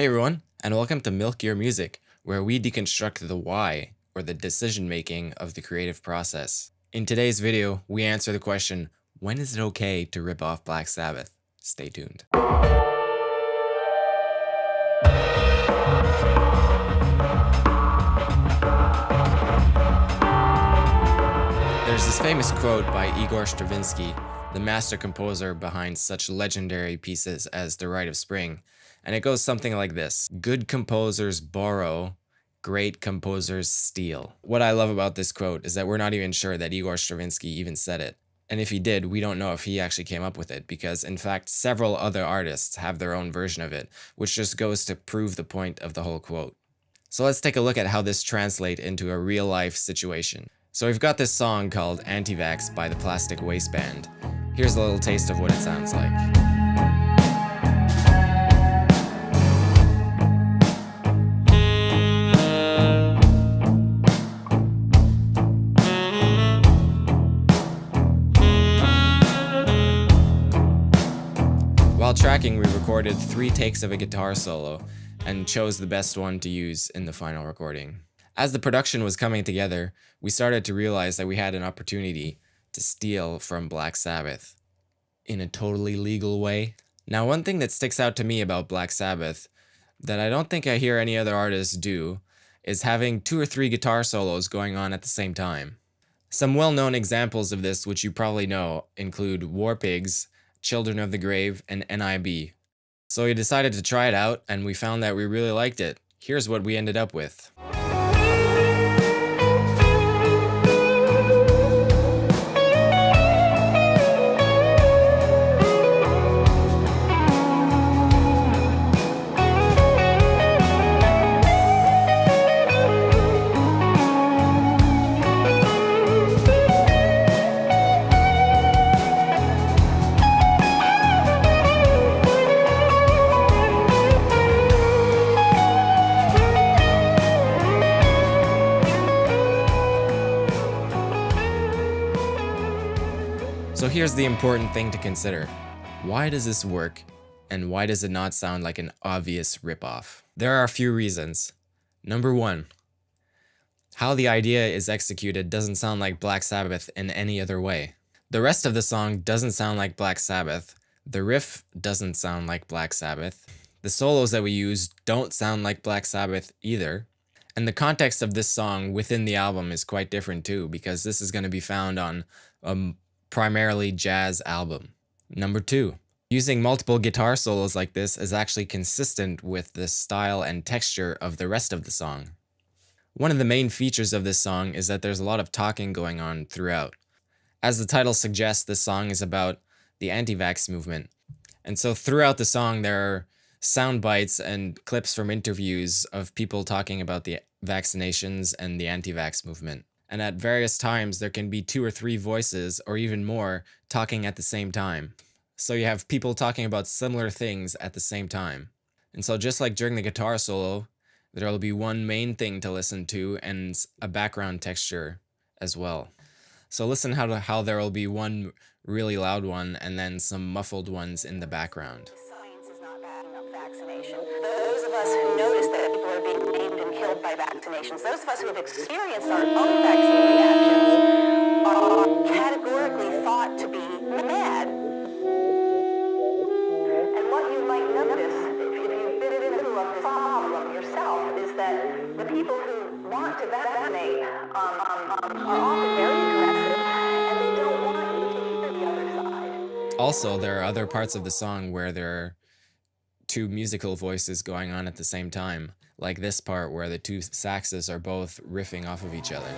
Hey everyone, and welcome to Milk Your Music, where we deconstruct the why, or the decision making of the creative process. In today's video, we answer the question, when is it okay to rip off Black Sabbath? Stay tuned. There's this famous quote by Igor Stravinsky, the master composer behind such legendary pieces as The Rite of Spring, and it goes something like this: good composers borrow, great composers steal. What I love about this quote is that we're not even sure that Igor Stravinsky even said it. And if he did, we don't know if he actually came up with it, because in fact several other artists have their own version of it, which just goes to prove the point of the whole quote. So let's take a look at how this translates into a real life situation. So we've got this song called Antivax by the Plastic Waistband. Here's a little taste of what it sounds like. While tracking, we recorded 3 takes of a guitar solo and chose the best one to use in the final recording. As the production was coming together, we started to realize that we had an opportunity to steal from Black Sabbath in a totally legal way. Now, one thing that sticks out to me about Black Sabbath that I don't think I hear any other artists do is having 2 or 3 guitar solos going on at the same time. Some well-known examples of this, which you probably know, include War Pigs, Children of the Grave, and NIB. So we decided to try it out, and we found that we really liked it. Here's what we ended up with. So here's the important thing to consider. Why does this work, and why does it not sound like an obvious ripoff? There are a few reasons. Number 1, how the idea is executed doesn't sound like Black Sabbath in any other way. The rest of the song doesn't sound like Black Sabbath. The riff doesn't sound like Black Sabbath. The solos that we use don't sound like Black Sabbath either. And the context of this song within the album is quite different too, because this is going to be found on primarily jazz album. Number 2, using multiple guitar solos like this is actually consistent with the style and texture of the rest of the song. One of the main features of this song is that there's a lot of talking going on throughout. As the title suggests, this song is about the Antivax movement. And so throughout the song there are sound bites and clips from interviews of people talking about the vaccinations and the Antivax movement. And at various times there can be 2 or 3 voices, or even more, talking at the same time. So you have people talking about similar things at the same time. And so just like during the guitar solo, there will be one main thing to listen to and a background texture as well. So listen how there will be one really loud one and then some muffled ones in the background. Science is not backing up vaccination. Those of us who notice that people are being maimed and killed by vaccinations, those of us who have experienced our own vaccine reactions, are categorically thought to be mad. And what you might notice, if you've been in the middle of this problem yourself, is that the people who want to vaccinate are often very aggressive, and they don't want you to hear the other side. Also, there are other parts of the song where there are 2 musical voices going on at the same time, like this part where the 2 saxes are both riffing off of each other.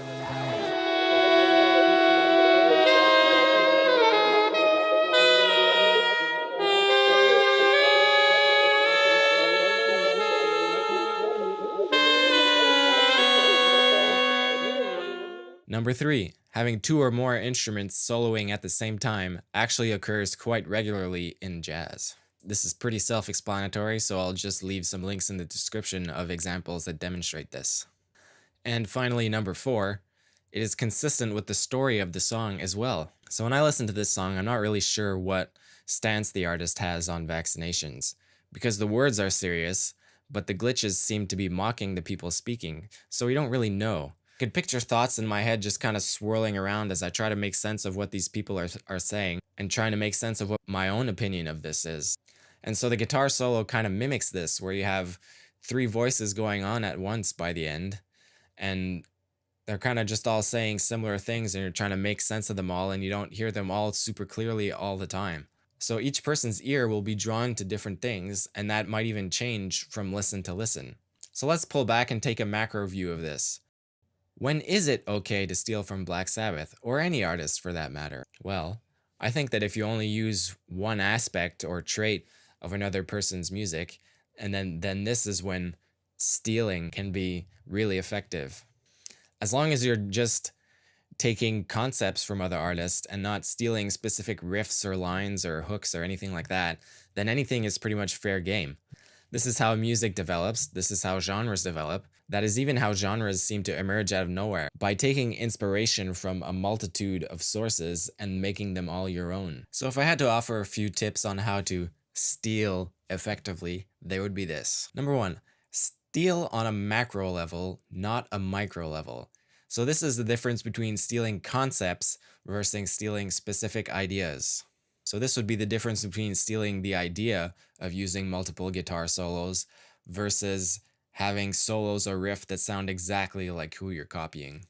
Number 3, having 2 or more instruments soloing at the same time actually occurs quite regularly in jazz. This is pretty self-explanatory, so I'll just leave some links in the description of examples that demonstrate this. And finally, number 4, it is consistent with the story of the song as well. So when I listen to this song, I'm not really sure what stance the artist has on vaccinations, because the words are serious, but the glitches seem to be mocking the people speaking, so we don't really know. I could picture thoughts in my head just kind of swirling around as I try to make sense of what these people are saying and trying to make sense of what my own opinion of this is. And so the guitar solo kind of mimics this, where you have three voices going on at once by the end, and they're kind of just all saying similar things, and you're trying to make sense of them all, and you don't hear them all super clearly all the time. So each person's ear will be drawn to different things, and that might even change from listen to listen. So let's pull back and take a macro view of this. When is it okay to steal from Black Sabbath, or any artist for that matter? Well, I think that if you only use one aspect or trait of another person's music, and then this is when stealing can be really effective. As long as you're just taking concepts from other artists and not stealing specific riffs or lines or hooks or anything like that, then anything is pretty much fair game. This is how music develops. This is how genres develop. That is even how genres seem to emerge out of nowhere, by taking inspiration from a multitude of sources and making them all your own. So if I had to offer a few tips on how to steal effectively, they would be this. Number one, steal on a macro level, not a micro level. So this is the difference between stealing concepts versus stealing specific ideas. So this would be the difference between stealing the idea of using multiple guitar solos versus having solos or riff that sound exactly like who you're copying.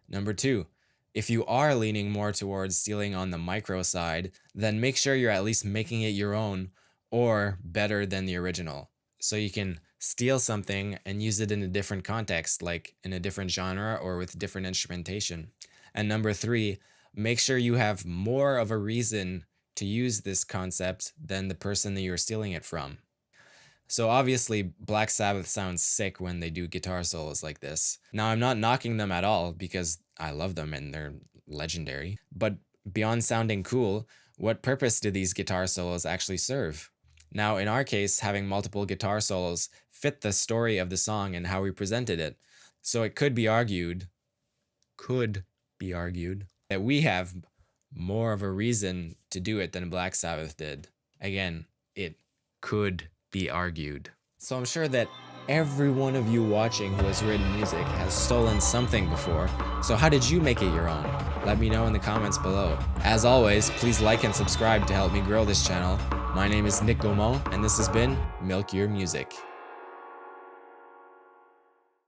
Number two, if you are leaning more towards stealing on the micro side, then make sure you're at least making it your own or better than the original. So you can steal something and use it in a different context, like in a different genre or with different instrumentation. And number three, make sure you have more of a reason to use this concept than the person that you're stealing it from. So obviously, Black Sabbath sounds sick when they do guitar solos like this. Now, I'm not knocking them at all because I love them and they're legendary. But beyond sounding cool, what purpose do these guitar solos actually serve? Now, in our case, having multiple guitar solos fit the story of the song and how we presented it. So it could be argued that we have more of a reason to do it than Black Sabbath did. Again, it could be argued. So I'm sure that every one of you watching who has written music has stolen something before. So how did you make it your own? Let me know in the comments below. As always, please like and subscribe to help me grow this channel. My name is Nick Gaumont, and this has been Milk Your Music.